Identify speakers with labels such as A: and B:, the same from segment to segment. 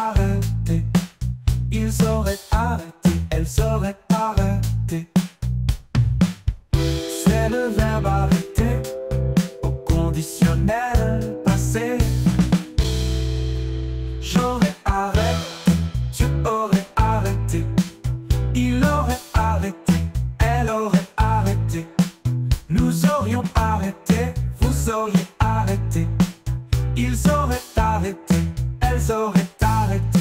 A: arrêté. Ils auraient arrêté, elles auraient arrêté. C'est le verbe arrêter au conditionnel passé. J'aurais arrêté, tu aurais arrêté. Il aurait arrêté, elle aurait arrêté. Nous aurions arrêté, vous auriez arrêté. Ils auraient arrêté, elles auraient arrêté.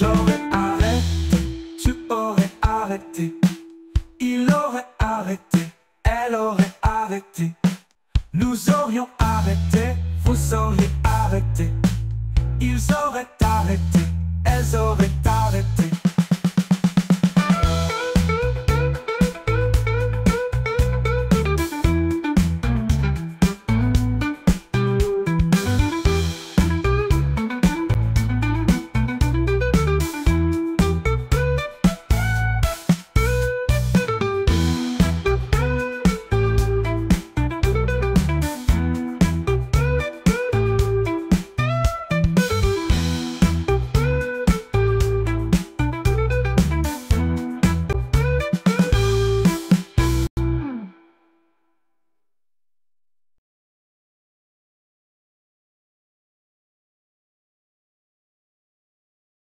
A: J'aurais arrêté, tu aurais arrêté. Il aurait arrêté, elle aurait arrêté. Nous aurions arrêté, vous auriez arrêté. Ils auraient arrêté, elles auraient arrêté.